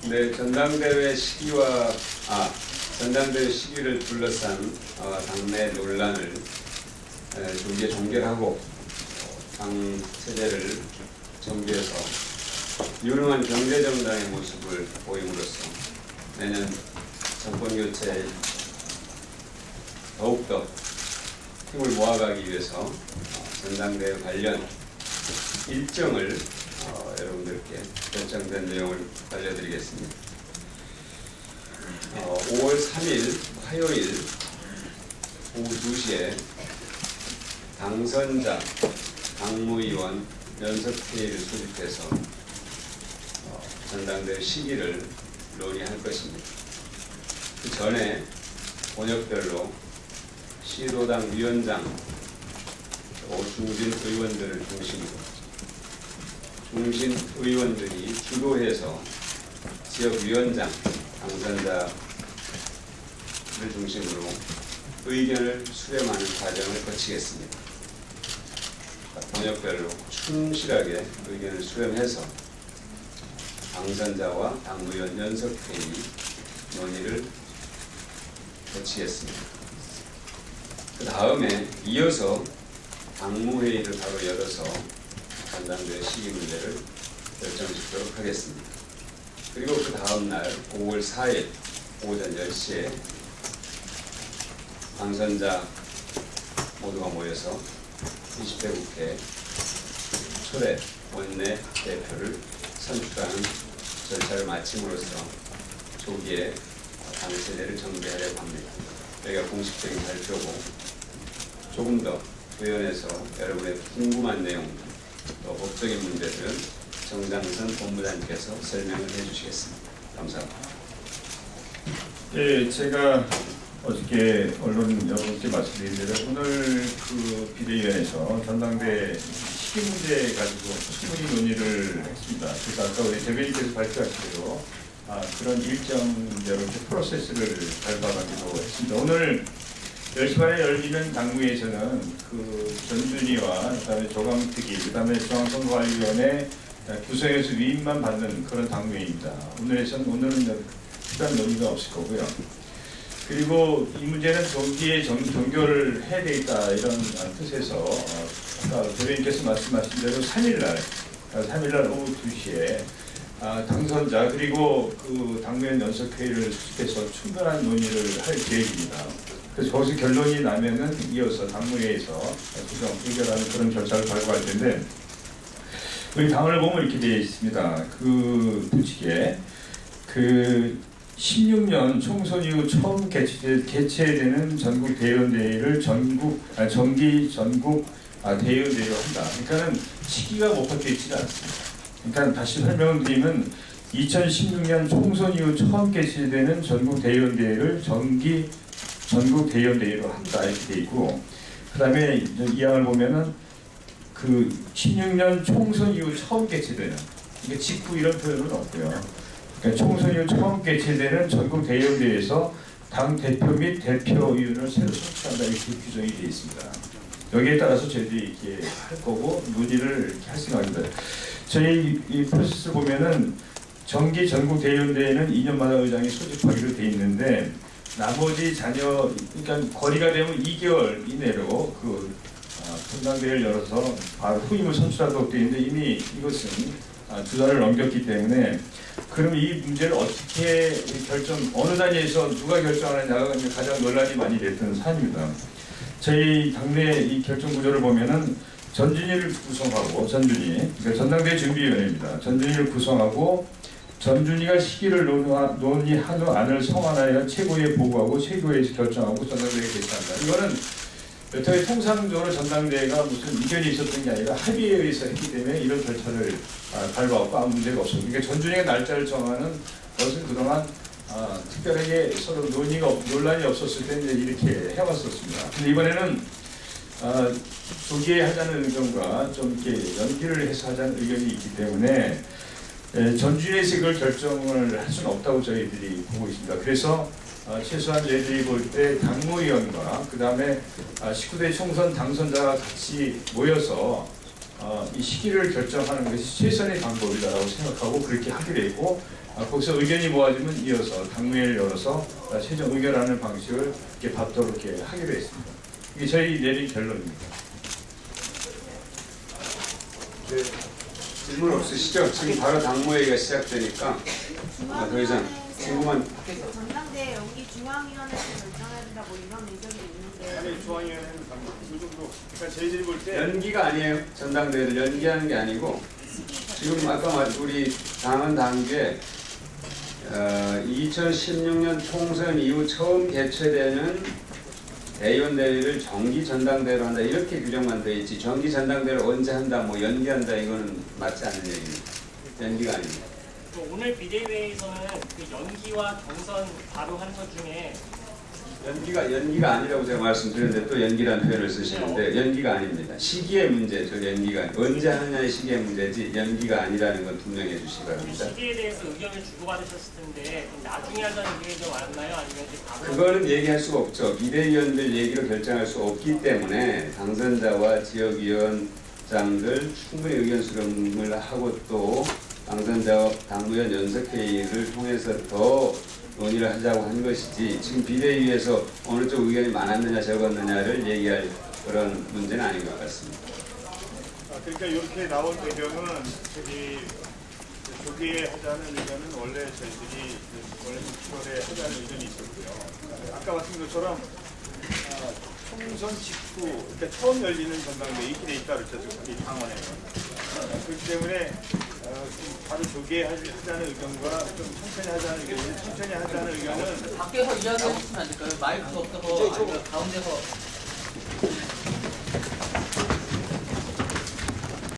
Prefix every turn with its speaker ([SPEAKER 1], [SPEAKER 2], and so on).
[SPEAKER 1] 네, 전당대회 시기를 둘러싼 당내 논란을 조기에 종결하고 당 체제를 정비해서 유능한 경제정당의 모습을 보임으로써 내년 정권교체에 더욱더 힘을 모아가기 위해서 전당대회 관련 일정을 여러분들께 결정된 내용을 알려드리겠습니다. 5월 3일 화요일 오후 2시에 당선자, 당무위원 연석회의를 소집해서 전당대회 시기를 논의할 것입니다. 그 전에 번역별로 시도당 위원장, 중진 의원들을 중심으로 중진 의원들이 주도해서 지역위원장, 당선자를 중심으로 의견을 수렴하는 과정을 거치겠습니다. 번역별로 충실하게 의견을 수렴해서 당선자와 당무위원 연석회의 논의를 거치겠습니다. 그 다음에 이어서 당무회의를 바로 열어서 전당대회 시기 문제를 결정짓도록 하겠습니다. 그리고 그 다음 날 5월 4일 오전 10시에 당선자 모두가 모여서 20대 국회 초대 원내 대표를 선출하는 절차를 마침으로써 조기에 당 체제를 정비하려고 합니다. 여기가 공식적인 발표고 조금 더 의원에서 여러분의 궁금한 내용, 또 법적인 문제들은 정장선 본부장께서 설명을 해주시겠습니다. 감사합니다.
[SPEAKER 2] 네, 제가 어저께 언론 여러분께 말씀드린 대로 오늘 그 비대위원회에서 전당대 시기 문제 가지고 충분히 논의를 했습니다. 그래서 아까 우리 대변인께서 발표하시기로 그런 일정대로 프로세스를 밟아가기로 했습니다. 오늘 10시 반에 열리는 당무회에서는 그 전준희와 그다음에 조강특위, 그다음에 중앙선거관리위원회 구성에서 위임만 받는 그런 당무회입니다. 오늘은 특별한 논의가 없을 거고요. 그리고 이 문제는 조기에 종결을 해야 되겠다 이런 뜻에서 아까 대변인께서 말씀하신 대로 3일날 오후 2시에 당선자 그리고 그 당무위원 연석회의를 수집해서 충분한 논의를 할 계획입니다. 그래서 거기서 결론이 나면은 이어서 당무회에서 구성 의결하는 그런 절차를 밟아갈 텐데 우리 당을 보면 이렇게 되어 있습니다. 그 부칙에 그 16년 총선 이후 처음 개최되는 전국 대의원대회를 정기 전국 대의원대회로 한다. 그러니까는 시기가 못 박혀 있지 않습니다. 그러니까 다시 설명을 드리면 2016년 총선 이후 처음 개최되는 전국 대의원대회를 정기 전국 대의원대회로 한다 이렇게 돼 있고, 그 다음에 이 항을 보면은 그 16년 총선 이후 처음 개최되는, 그러니까 직후 이런 표현은 없고요. 그러니까 총선 이후 처음 개최되는 전국 대의원대회에서 당 대표 및 대표위원을 새로 선출한다 이렇게 규정이 되어 있습니다. 여기에 따라서 저희들이 이렇게 할 거고 논의를 이렇게 할 생각입니다. 저희 이 프로세스 보면은 정기 전국 대의원대회는 2년마다 의장이 소집하기로 되어 있는데 나머지 그러니까 거리가 되면 2개월 이내로 그 전당대회를 열어서 바로 후임을 선출하도록 되어 있는데 이미 이것은 2달을 넘겼기 때문에 그럼 이 문제를 어떻게 어느 단위에서 누가 결정하느냐가 가장 논란이 많이 됐던 사안입니다. 저희 당내 이 결정 구조를 보면은 전준희를 구성하고 그러니까 전당대회 준비위원회입니다. 전준희를 구성하고 전준희가 시기를 논의한 후 안을 성안하여 최고위에 보고하고 최고위에서 결정하고 전당대회에 개최한다. 이거는 여태까지 통상적으로 전당대회가 무슨 이견이 있었던 게 아니라 합의에 의해서 했기 때문에 이런 절차를 밟아왔고 아무 문제가 없습니다. 그러니까 전준희가 날짜를 정하는 것은 그동안 특별하게 서로 논란이 없었을 때 이제 이렇게 해왔었습니다. 근데 이번에는 조기에 하자는 의견과 좀 이렇게 연기를 해서 하자는 의견이 있기 때문에 전준희에서 이걸 결정을 할 수는 없다고 저희들이 보고 있습니다. 그래서 최소한 저희들이 볼 때 당무위원과 그 다음에 19대 총선 당선자가 같이 모여서 이 시기를 결정하는 것이 최선의 방법이다라고 생각하고 그렇게 하기로 했고 거기서 의견이 모아지면 이어서 당무회를 열어서 최종 의결하는 방식을 이렇게 받도록 이렇게 하기로 했습니다. 이게 저희 내린 결론입니다.
[SPEAKER 1] 네, 질문 없으시죠? 지금 바로 당무회의가 시작되니까 더 이상 궁금한
[SPEAKER 3] 전당대 연기 중앙위원회에서 결정해야 된다 뭐 이런 의견이 있는데
[SPEAKER 4] 아니 중앙위원회는 그 정도. 그러니까 저희들이 볼 때
[SPEAKER 1] 연기가 아니에요. 전당대회를 연기하는 게 아니고 지금 아까 우리 당헌 당규에 2016년 총선 이후 처음 개최되는 대의원대회를 정기 전당대회로 한다 이렇게 규정만 되어 있지 정기 전당대회를 언제 한다 뭐 연기한다 이거는 맞지 않는 얘기입니다. 연기가 아닙니다.
[SPEAKER 5] 오늘 비대위에서는 그 연기와 경선 바로 하는 것 중에
[SPEAKER 1] 연기가 아니라고 제가 말씀드렸는데 또 연기라는 표현을 쓰시는데 연기가 아닙니다. 시기의 문제죠. 연기가 언제 하느냐의 시기의 문제지 연기가 아니라는 건 분명히 해주시기
[SPEAKER 5] 그
[SPEAKER 1] 바랍니다.
[SPEAKER 5] 시기에 대해서 의견을 주고받으셨을 텐데 그럼 나중에 하자는 의견이 좀 많았나요? 아니면 이제 바로
[SPEAKER 1] 그거는 얘기할 수가 없죠. 비대위원들 얘기로 결정할 수 없기 때문에 당선자와 지역위원장들 충분히 의견 수렴을 하고 또 당선자와 당무위원 연석회의를 통해서 더 논의를 하자고 한 것이지 지금 비대위에서 어느 쪽 의견이 많았느냐 적었느냐를 얘기할 그런 문제는 아닌 것 같습니다.
[SPEAKER 4] 그러니까 이렇게 나온 의견은 저기 조기에 하자는 의견은 원래 저희들이 원래 6월에 하자는 의견이 있었고요. 아까 말씀 것처럼 총선 직후 그러니까 처음 열리는 전당대회 이렇게 돼 있다 그랬죠. 이 당원에. 그렇기 때문에 바로 조기에 하자는 의견과 좀 천천히 하자는 의견은
[SPEAKER 6] 밖에서 이야기해 주시면 안 될까요? 마이크가 없어서 아니면 가운데서